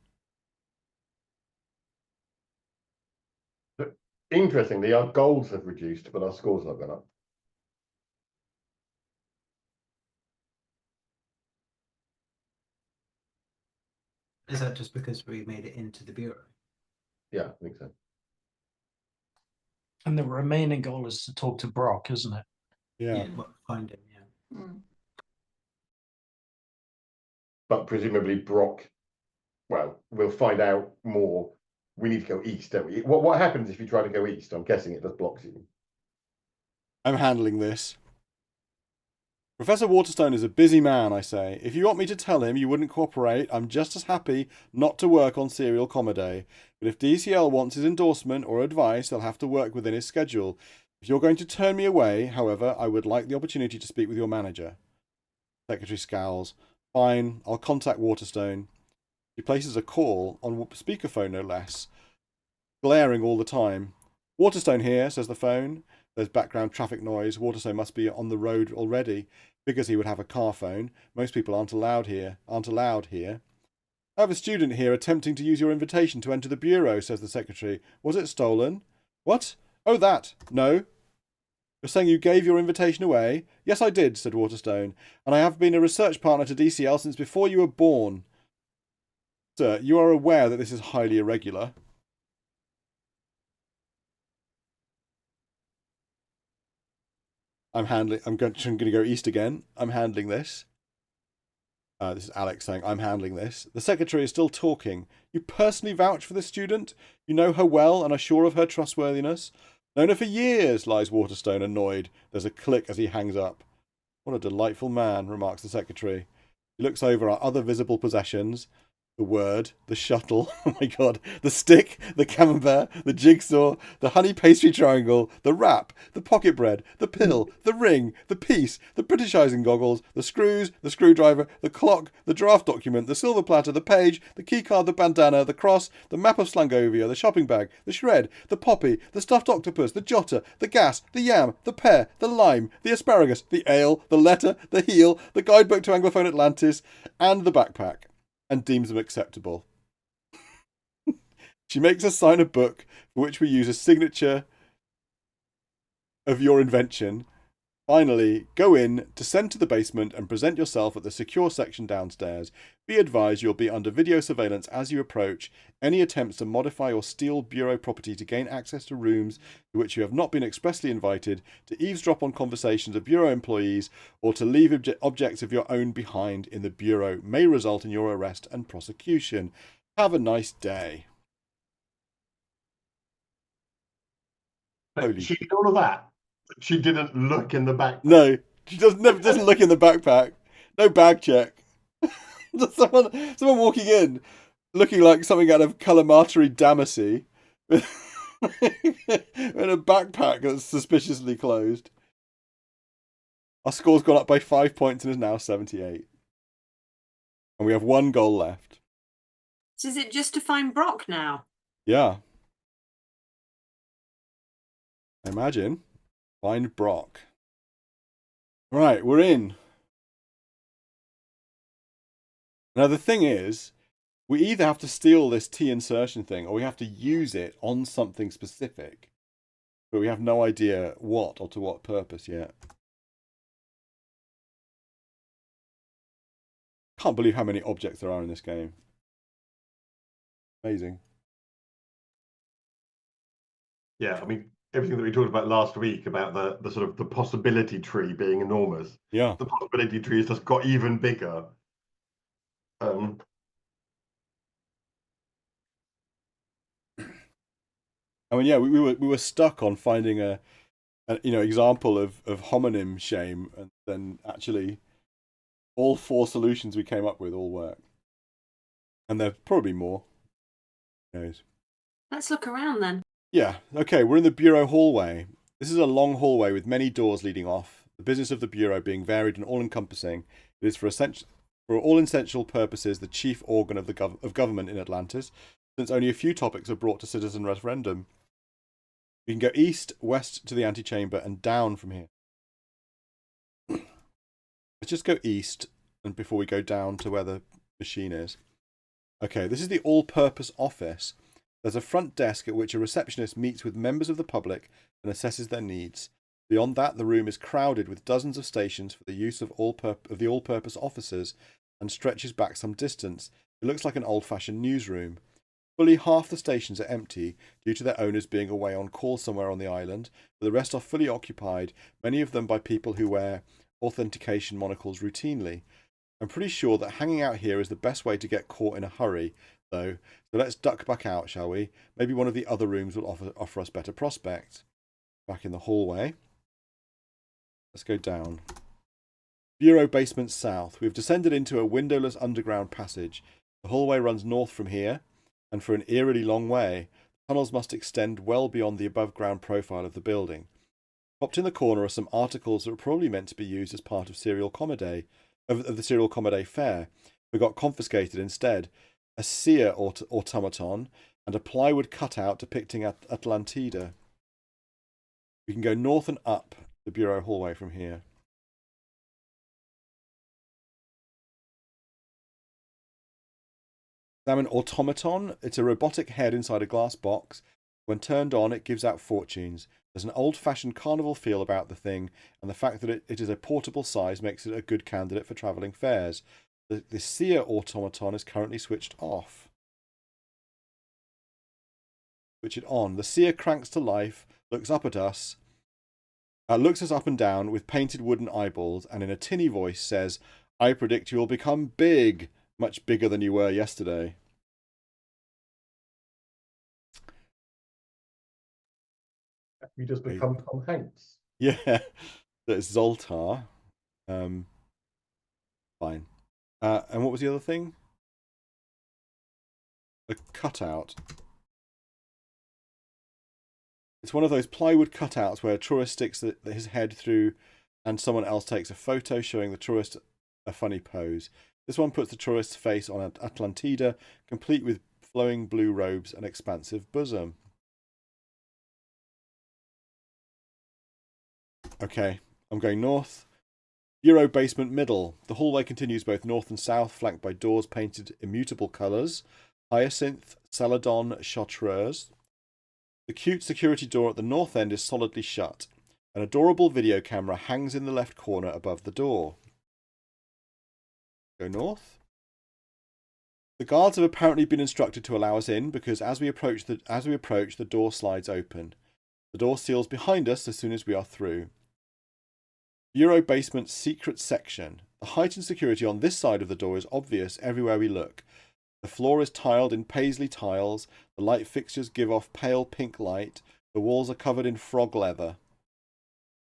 Interestingly, our goals have reduced, but our scores have gone up. Is that just because we made it into the bureau? Yeah, I think so. And the remaining goal is to talk to Brock, isn't it? Yeah. Well, find him, yeah. Mm. But presumably Brock, well, we'll find out more. We need to go east, don't we? What happens if you try to go east? I'm guessing it just blocks you. I'm handling this. Professor Waterstone is a busy man, I say. If you want me to tell him you wouldn't cooperate, I'm just as happy not to work on Serial Comedy. But if DCL wants his endorsement or advice, they'll have to work within his schedule. If you're going to turn me away, however, I would like the opportunity to speak with your manager. Secretary scowls. Fine, I'll contact Waterstone. She places a call on speakerphone, no less, glaring all the time. Waterstone here, says the phone. There's background traffic noise. Waterstone must be on the road already. Figures he would have a car phone. Most people aren't allowed here. I have a student here attempting to use your invitation to enter the bureau, says the secretary. Was it stolen? What? Oh, that. No. You're saying you gave your invitation away? Yes, I did, said Waterstone. And I have been a research partner to DCL since before you were born. Sir, you are aware that this is highly irregular. I'm going to go east again. I'm handling this. This is Alex saying, I'm handling this. The secretary is still talking. You personally vouch for this student? You know her well and are sure of her trustworthiness? Known her for years, lies Waterstone, annoyed. There's a click as he hangs up. What a delightful man, remarks the secretary. He looks over our other visible possessions. The word, the shuttle, oh my god, the stick, the camembert, the jigsaw, the honey pastry triangle, the wrap, the pocket bread, the pill, the ring, the piece, the Britishizing goggles, the screws, the screwdriver, the clock, the draft document, the silver platter, the page, the keycard, the bandana, the cross, the map of Slangovia, the shopping bag, the shred, the poppy, the stuffed octopus, the jotter, the gas, the yam, the pear, the lime, the asparagus, the ale, the letter, the heel, the guidebook to Anglophone Atlantis, and the backpack. And deems them acceptable. She makes us sign a book for which we use a signature of your invention. Finally, go in, descend to the basement and present yourself at the secure section downstairs. Be advised you'll be under video surveillance as you approach. Any attempts to modify or steal bureau property to gain access to rooms to which you have not been expressly invited, to eavesdrop on conversations of bureau employees, or to leave objects of your own behind in the bureau may result in your arrest and prosecution. Have a nice day. Holy She did all of that. She didn't look in the back. No, she doesn't look in the backpack. No bag check. someone walking in, looking like something out of Calamari Damacy, in a backpack that's suspiciously closed. Our score's gone up by 5 points and is now 78. And we have one goal left. So is it just to find Brock now? Yeah. Imagine. Find Brock. Right, we're in. Now the thing is, we either have to steal this T insertion thing or we have to use it on something specific. But we have no idea what or to what purpose yet. Can't believe how many objects there are in this game. Amazing. Yeah, I mean, everything that we talked about last week about the sort of the possibility tree being enormous. Yeah. The possibility tree has just got even bigger. I mean, yeah, we were stuck on finding a example of homonym shame, and then actually all 4 solutions we came up with all work, and there's probably more. Who knows? Let's look around then. Yeah. Okay, we're in the bureau hallway. This is a long hallway with many doors leading off. The business of the bureau being varied and all-encompassing, it is for all essential purposes the chief organ of of government in Atlantis, since only a few topics are brought to citizen referendum. We can go east, west to the antechamber, and down from here. Let's just go east, and before we go down to where the machine is. Okay, this is the all-purpose office. There's a front desk at which a receptionist meets with members of the public and assesses their needs. Beyond that, the room is crowded with dozens of stations for the use of the all-purpose officers and stretches back some distance. It looks like an old-fashioned newsroom. Fully half the stations are empty due to their owners being away on call somewhere on the island, but the rest are fully occupied, many of them by people who wear authentication monocles routinely. I'm pretty sure that hanging out here is the best way to get caught in a hurry, though, so let's duck back out, shall we? Maybe one of the other rooms will offer us better prospects. Back in the hallway. Let's go down. Bureau basement south. We've descended into a windowless underground passage. The hallway runs north from here, and for an eerily long way. Tunnels must extend well beyond the above-ground profile of the building. Popped in the corner are some articles that were probably meant to be used as part of the Serial Comedy fair, but got confiscated instead. A seer automaton and a plywood cutout depicting Atlantida. We can go north and up the bureau hallway from here. Examine automaton. It's a robotic head inside a glass box. When turned on, it gives out fortunes. There's an old-fashioned carnival feel about the thing, and the fact that it is a portable size makes it a good candidate for travelling fairs. The seer automaton is currently switched off. Switch it on. The seer cranks to life, looks up at us, looks us up and down with painted wooden eyeballs, and in a tinny voice says, "I predict you will become big, much bigger than you were yesterday." You just become Tom Hanks. Yeah, that's Zoltar. Fine. And what was the other thing? A cutout. It's one of those plywood cutouts where a tourist sticks his head through and someone else takes a photo showing the tourist a funny pose. This one puts the tourist's face on Atlantida, complete with flowing blue robes and expansive bosom. Okay, I'm going north. Bureau basement middle. The hallway continues both north and south, flanked by doors painted immutable colours. Hyacinth, celadon, chartreuse. The cute security door at the north end is solidly shut. An adorable video camera hangs in the left corner above the door. Go north. The guards have apparently been instructed to allow us in because as we approach, the door slides open. The door seals behind us as soon as we are through. Bureau basement secret section. The heightened security on this side of the door is obvious everywhere we look. The floor is tiled in paisley tiles. The light fixtures give off pale pink light. The walls are covered in frog leather.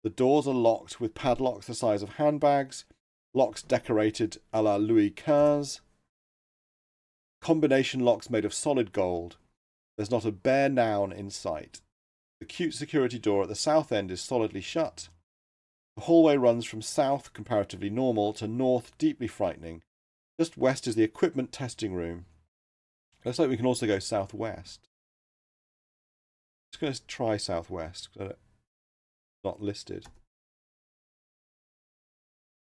The doors are locked with padlocks the size of handbags. Locks decorated a la Louis XV. Combination locks made of solid gold. There's not a bare noun in sight. The cute security door at the south end is solidly shut. The hallway runs from south, comparatively normal, to north, deeply frightening. Just west is the equipment testing room. Looks like we can also go southwest. Just going to try southwest. It's not listed.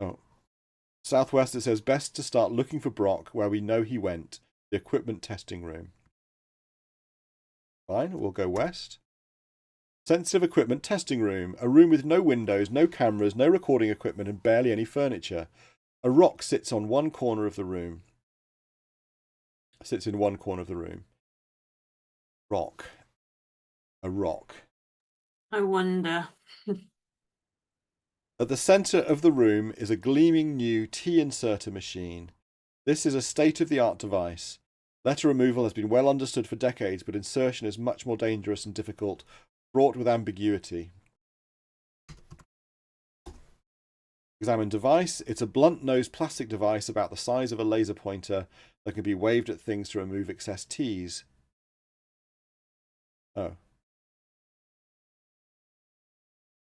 Oh. Southwest, it says best to start looking for Brock where we know he went. The equipment testing room. Fine, we'll go west. Sensitive equipment testing room. A room with no windows, no cameras, no recording equipment, and barely any furniture. A rock sits on one corner of the room. Sits in one corner of the room. Rock. A rock. I wonder. At the centre of the room is a gleaming new tea inserter machine. This is a state-of-the-art device. Letter removal has been well understood for decades, but insertion is much more dangerous and difficult, fraught with ambiguity. Examine device. It's a blunt-nosed plastic device about the size of a laser pointer that can be waved at things to remove excess teas. Oh.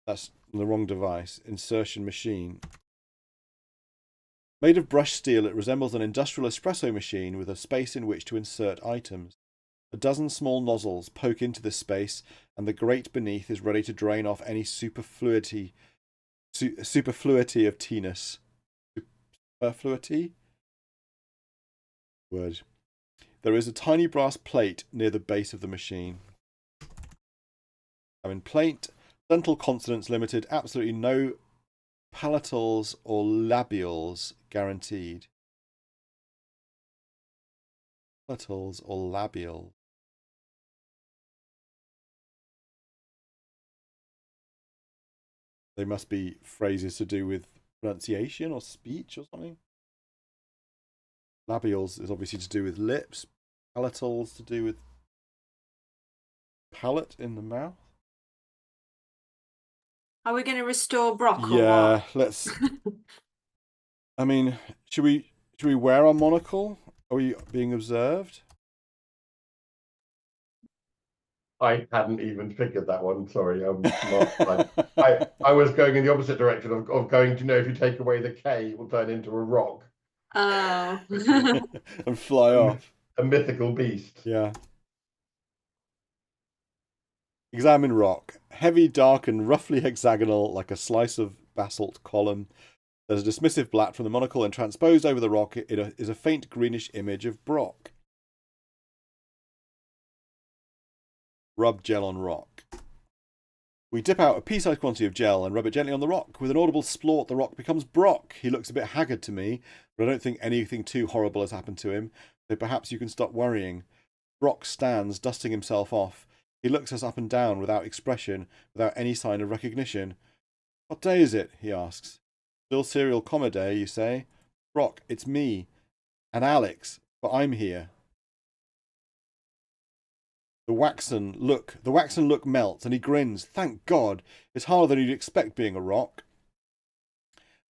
That's the wrong device. Insertion machine. Made of brushed steel, it resembles an industrial espresso machine with a space in which to insert items. A dozen small nozzles poke into this space, and the grate beneath is ready to drain off any superfluity of teeness. Superfluity? Word. There is a tiny brass plate near the base of the machine. I'm in plate. Dental Consonants Limited. Absolutely no palatals or labials guaranteed. Palatals or labial. They must be phrases to do with pronunciation or speech or something. Labials is obviously to do with lips. Palatals to do with palate in the mouth. Are we going to restore Brock or Yeah, what? let's. I mean, should we wear our monocle? Are we being observed? I hadn't even figured that one. Sorry, not. I was going in the opposite direction of going to know if you take away the K, it will turn into a rock, Oh. And fly off. a mythical beast. Yeah. Examine rock. Heavy, dark, and roughly hexagonal, like a slice of basalt column. There's a dismissive black from the monocle, and transposed over the rock is a faint greenish image of Brock. Rub gel on rock. We dip out a pea-sized quantity of gel and rub it gently on the rock. With an audible splort, the rock becomes Brock. He looks a bit haggard to me, but I don't think anything too horrible has happened to him, so perhaps you can stop worrying. Brock stands, dusting himself off. He looks us up and down without expression, without any sign of recognition. What day is it? He asks. Still Serial Comma Day, you say? Brock, it's me. And Alex, but I'm here. The waxen look melts, and he grins. Thank God! It's harder than you'd expect being a rock.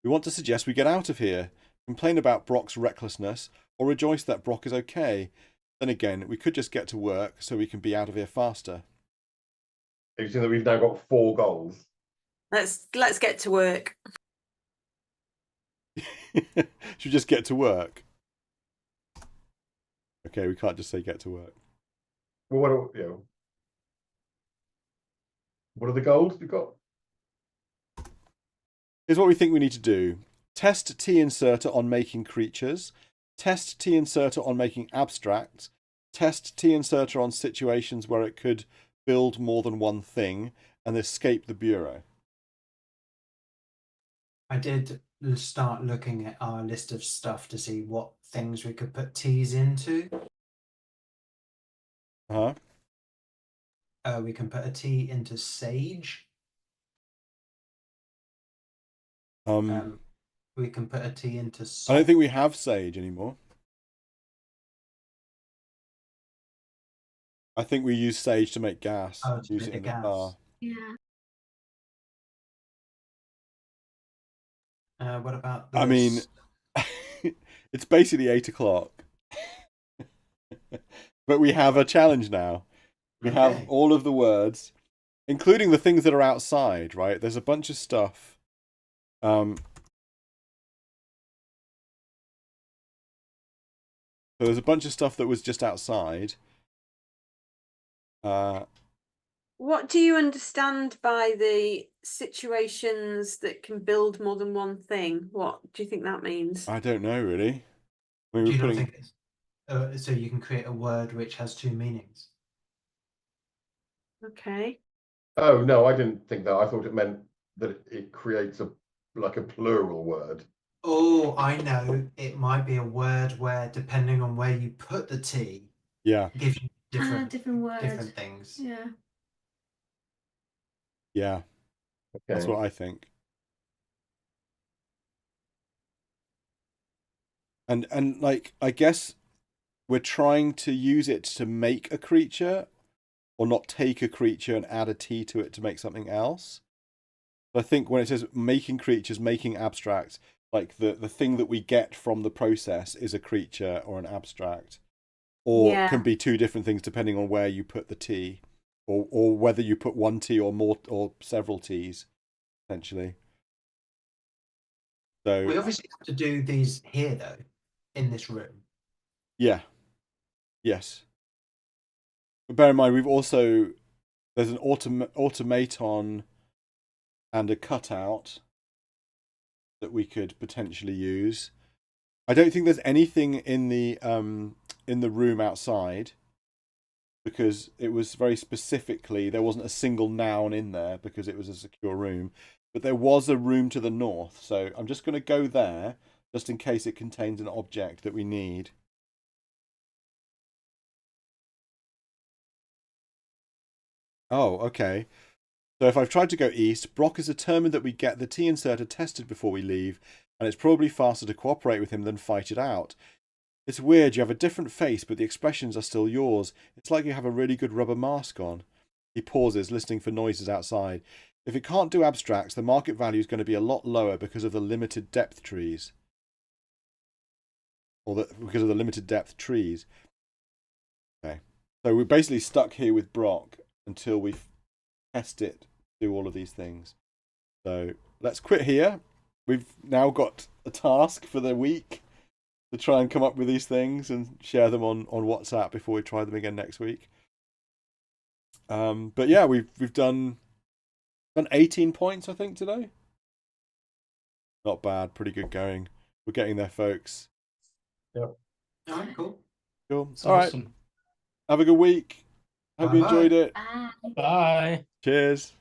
We want to suggest we get out of here, complain about Brock's recklessness, or rejoice that Brock is okay. Then again, we could just get to work so we can be out of here faster. You've seen that we've now got 4 goals. Let's get to work. Should we just get to work? Okay, we can't just say get to work. Well, what are the goals you've got? Here's what we think we need to do. Test T-inserter on making creatures. Test T-inserter on making abstracts. Test T-inserter on situations where it could build more than one thing. And escape the Bureau. I did start looking at our list of stuff to see what things we could put T's into. Uh-huh. We can put a T into Sage. We can put a T into I Salt. don't think we have Sage anymore. I think we use Sage to make gas. Oh, to Use make it in the the gas. car. Yeah. What about I mean, it's basically 8 o'clock. But we have a challenge now. We have all of the words, including the things that are outside, right? There's a bunch of stuff. So there's a bunch of stuff that was just outside. What do you understand by the situations that can build more than one thing? What do you think that means? I don't know, really. I mean, Do we're you not putting... think it's, so you can create a word which has 2 meanings? Okay. Oh, no, I didn't think that. I thought it meant that it creates a plural word. Oh, I know. It might be a word where, depending on where you put the T, Yeah. gives you different Different words. different things. Yeah. Yeah, that's Okay. what I think. And like, I guess we're trying to use it to make a creature, or not take a creature and add a T to it to make something else. I think when it says making creatures, making abstracts, like the thing that we get from the process is a creature or an abstract, or Yeah. can be two different things depending on where you put the T, or whether you put one T or more or several T's, essentially. So We obviously have to do these here, though, in this room. yeah, yes. But bear in mind, there's an automaton and a cutout that we could potentially use. I don't think there's anything in the room outside, because it was very specifically, there wasn't a single noun in there because it was a secure room. But there was a room to the north, so I'm just going to go there just in case it contains an object that we need. Oh, okay. So if I've tried to go east, Brock is determined that we get the T inserter tested before we leave, and it's probably faster to cooperate with him than fight it out. It's weird, you have a different face, but the expressions are still yours. It's like you have a really good rubber mask on. He pauses, listening for noises outside. If it can't do abstracts, the market value is going to be a lot lower because of the limited depth trees. Because of the limited depth trees. Okay. So we're basically stuck here with Brock until we test it, do all of these things. So let's quit here. We've now got a task for the week to try and come up with these things and share them on WhatsApp before we try them again next week. But yeah, we've done 18 points, I think, today. Not bad, pretty good going. We're getting there, folks. All right, cool. Cool. It's All right. awesome. Have a good week. Hope you Bye-bye. enjoyed it. Bye. Bye. Cheers.